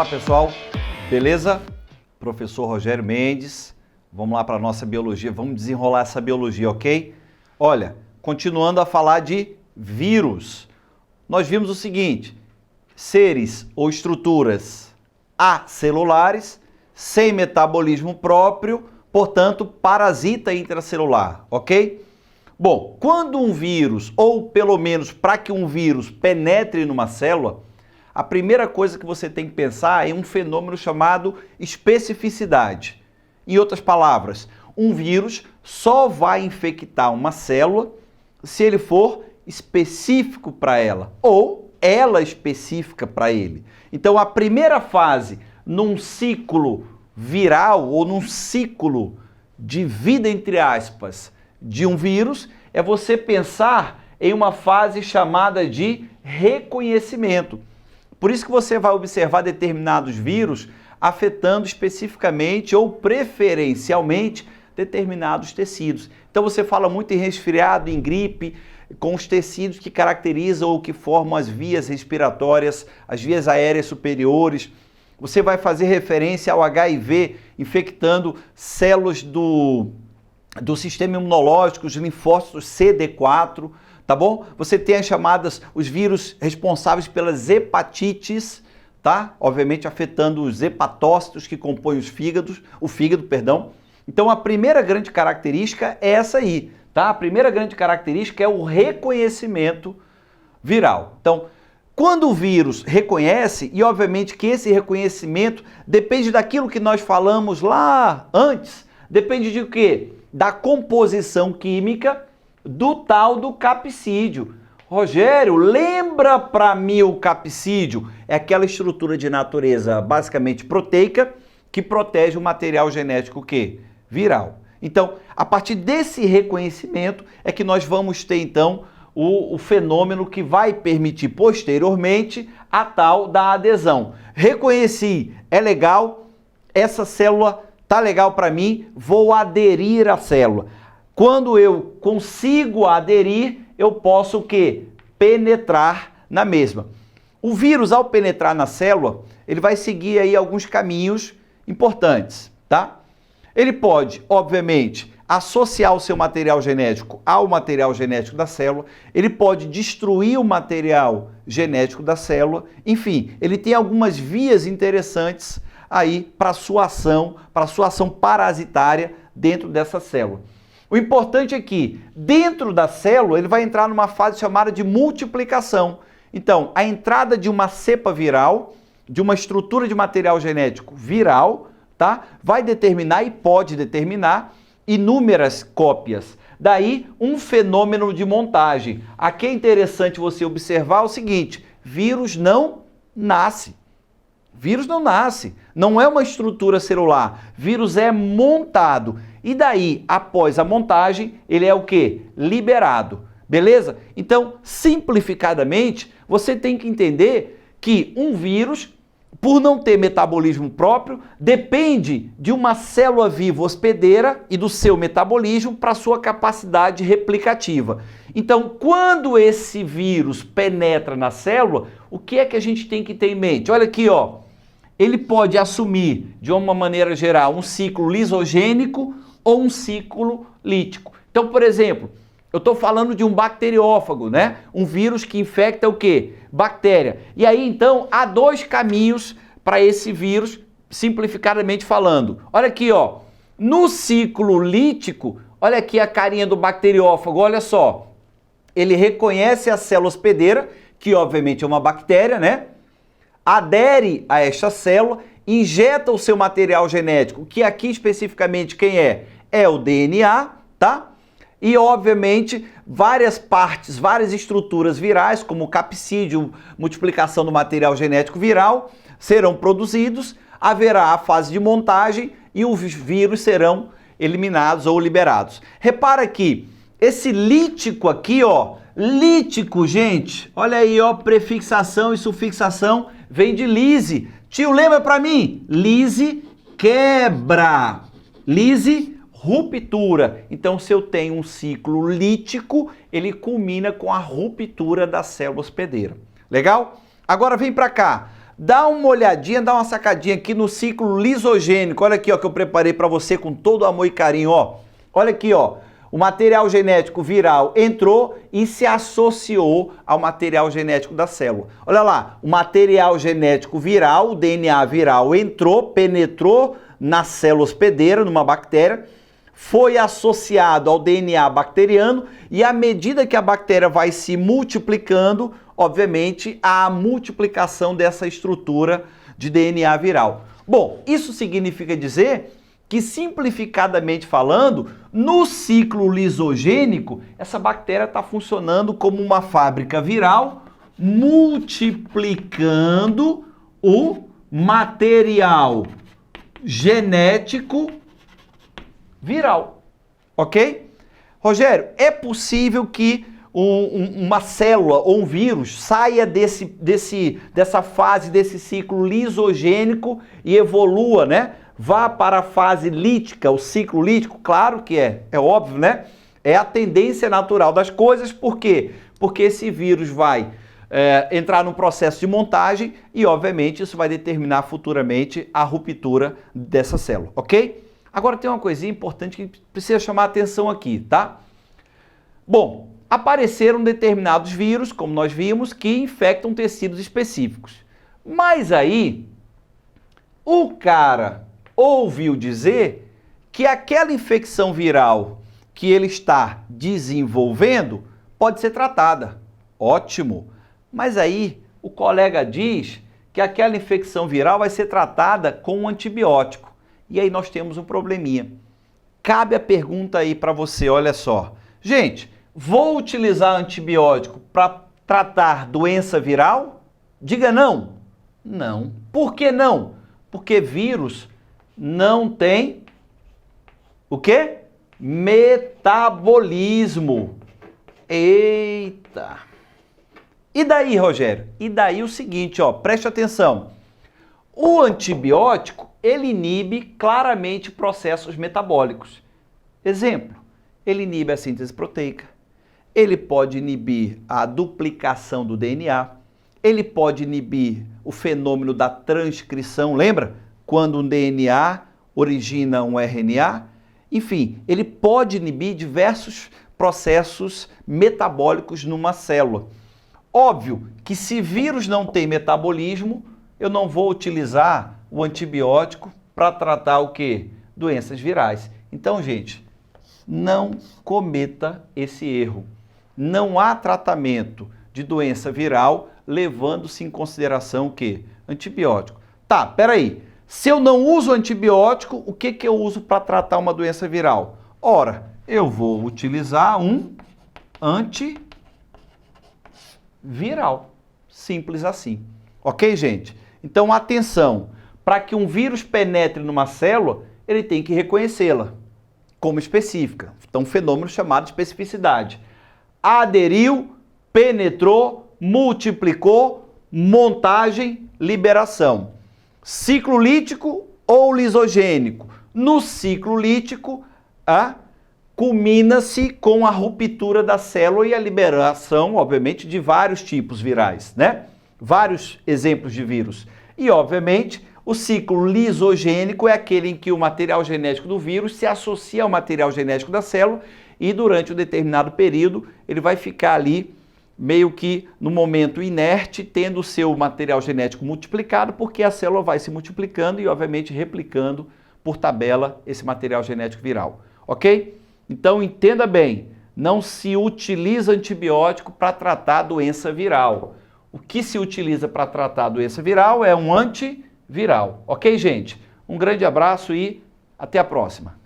Fala pessoal, beleza? Professor Rogério Mendes, vamos lá para a nossa biologia, vamos desenrolar essa biologia, ok? Olha, continuando a falar de vírus, nós vimos o seguinte, seres ou estruturas acelulares, sem metabolismo próprio, portanto, parasita intracelular, ok? Bom, quando um vírus, ou pelo menos para que um vírus penetre numa célula, a primeira coisa que você tem que pensar é um fenômeno chamado especificidade. Em outras palavras, um vírus só vai infectar uma célula se ele for específico para ela, ou ela específica para ele. Então, a primeira fase num ciclo viral ou num ciclo de vida, entre aspas, de um vírus, é você pensar em uma fase chamada de reconhecimento. Por isso que você vai observar determinados vírus afetando especificamente ou preferencialmente determinados tecidos. Então você fala muito em resfriado, em gripe, com os tecidos que caracterizam ou que formam as vias respiratórias, as vias aéreas superiores. Você vai fazer referência ao HIV, infectando células do sistema imunológico, os linfócitos CD4, tá bom? Você tem as chamadas, os vírus responsáveis pelas hepatites, tá? Obviamente afetando os hepatócitos que compõem o fígado, perdão. Então a primeira grande característica é essa aí, tá? A primeira grande característica é o reconhecimento viral. Então, quando o vírus reconhece, e obviamente que esse reconhecimento depende daquilo que nós falamos lá antes, depende de quê? Da composição química do tal do capsídeo. Rogério, lembra para mim o capsídeo? É aquela estrutura de natureza basicamente proteica que protege o material genético o quê? Viral. Então, a partir desse reconhecimento é que nós vamos ter então o fenômeno que vai permitir posteriormente a tal da adesão. Reconheci, é legal, essa célula tá legal para mim, vou aderir à célula. Quando eu consigo aderir, eu posso o quê? Penetrar na mesma. O vírus, ao penetrar na célula, ele vai seguir aí alguns caminhos importantes, tá? Ele pode, obviamente, associar o seu material genético ao material genético da célula, ele pode destruir o material genético da célula, enfim, ele tem algumas vias interessantes aí para sua ação parasitária dentro dessa célula. O importante é que dentro da célula ele vai entrar numa fase chamada de multiplicação. Então, a entrada de uma cepa viral, de uma estrutura de material genético viral, tá? Vai determinar e pode determinar inúmeras cópias. Daí, um fenômeno de montagem. Aqui é interessante você observar o seguinte, vírus não nasce. Vírus não nasce, não é uma estrutura celular, vírus é montado e daí, após a montagem, ele é o quê? Liberado, beleza? Então, simplificadamente, você tem que entender que um vírus, por não ter metabolismo próprio, depende de uma célula viva hospedeira e do seu metabolismo para sua capacidade replicativa. Então, quando esse vírus penetra na célula, o que é que a gente tem que ter em mente? Olha aqui, ó. Ele pode assumir, de uma maneira geral, um ciclo lisogênico ou um ciclo lítico. Então, por exemplo, eu estou falando de um bacteriófago, né? Um vírus que infecta o quê? Bactéria. E aí, então, há dois caminhos para esse vírus, simplificadamente falando. Olha aqui, ó. No ciclo lítico, olha aqui a carinha do bacteriófago, olha só. Ele reconhece a célula hospedeira, que obviamente é uma bactéria, né? Adere a esta célula, injeta o seu material genético, que aqui especificamente quem é? É o DNA, tá? E obviamente várias partes, várias estruturas virais, como o capsídeo, multiplicação do material genético viral, serão produzidos, haverá a fase de montagem e os vírus serão eliminados ou liberados. Repara que esse lítico aqui, ó, lítico, gente, olha aí, ó, prefixação e sufixação vem de lise. Tio, lembra para mim? Lise, quebra. Lise, ruptura. Então, se eu tenho um ciclo lítico, ele culmina com a ruptura da célula hospedeira. Legal? Agora vem para cá. Dá uma olhadinha, dá uma sacadinha aqui no ciclo lisogênico. Olha aqui, ó, que eu preparei para você com todo amor e carinho, ó. Olha aqui, ó. O material genético viral entrou e se associou ao material genético da célula. Olha lá, o material genético viral, o DNA viral entrou, penetrou na célula hospedeira, numa bactéria, foi associado ao DNA bacteriano e à medida que a bactéria vai se multiplicando, obviamente, há a multiplicação dessa estrutura de DNA viral. Bom, isso significa dizer que, simplificadamente falando, no ciclo lisogênico, essa bactéria está funcionando como uma fábrica viral, multiplicando o material genético viral. Ok? Rogério, é possível que uma célula ou um vírus saia dessa fase, desse ciclo lisogênico e evolua, né? Vá para a fase lítica, o ciclo lítico? Claro que é óbvio, né? É a tendência natural das coisas, por quê? Porque esse vírus vai entrar num processo de montagem e, obviamente, isso vai determinar futuramente a ruptura dessa célula, ok? Agora tem uma coisinha importante que precisa chamar a atenção aqui, tá? Bom, apareceram determinados vírus, como nós vimos, que infectam tecidos específicos. Mas aí, o cara ouviu dizer que aquela infecção viral que ele está desenvolvendo pode ser tratada. Ótimo! Mas aí o colega diz que aquela infecção viral vai ser tratada com um antibiótico. E aí nós temos um probleminha. Cabe a pergunta aí para você, olha só. Gente, vou utilizar antibiótico para tratar doença viral? Diga não. Não. Por que não? Porque vírus não tem o quê? Metabolismo. Eita! E daí, Rogério? E daí o seguinte, ó, preste atenção. O antibiótico, ele inibe claramente processos metabólicos. Exemplo, ele inibe a síntese proteica, ele pode inibir a duplicação do DNA, ele pode inibir o fenômeno da transcrição, lembra? Quando um DNA origina um RNA. Enfim, ele pode inibir diversos processos metabólicos numa célula. Óbvio que se vírus não tem metabolismo, eu não vou utilizar o antibiótico para tratar o quê? Doenças virais. Então, gente, não cometa esse erro. Não há tratamento de doença viral levando-se em consideração o quê? Antibiótico. Tá, peraí. Se eu não uso antibiótico, o que eu uso para tratar uma doença viral? Ora, eu vou utilizar um antiviral. Simples assim. Ok, gente? Então, atenção. Para que um vírus penetre numa célula, ele tem que reconhecê-la como específica. Então, um fenômeno chamado especificidade. Aderiu, penetrou, multiplicou, montagem, liberação. Ciclo lítico ou lisogênico? No ciclo lítico, culmina-se com a ruptura da célula e a liberação, obviamente, de vários tipos virais, né? Vários exemplos de vírus. E, obviamente, o ciclo lisogênico é aquele em que o material genético do vírus se associa ao material genético da célula e, durante um determinado período, ele vai ficar ali meio que no momento inerte, tendo o seu material genético multiplicado, porque a célula vai se multiplicando e, obviamente, replicando por tabela esse material genético viral. Ok? Então, entenda bem, não se utiliza antibiótico para tratar doença viral. O que se utiliza para tratar a doença viral é um antiviral. Ok, gente? Um grande abraço e até a próxima.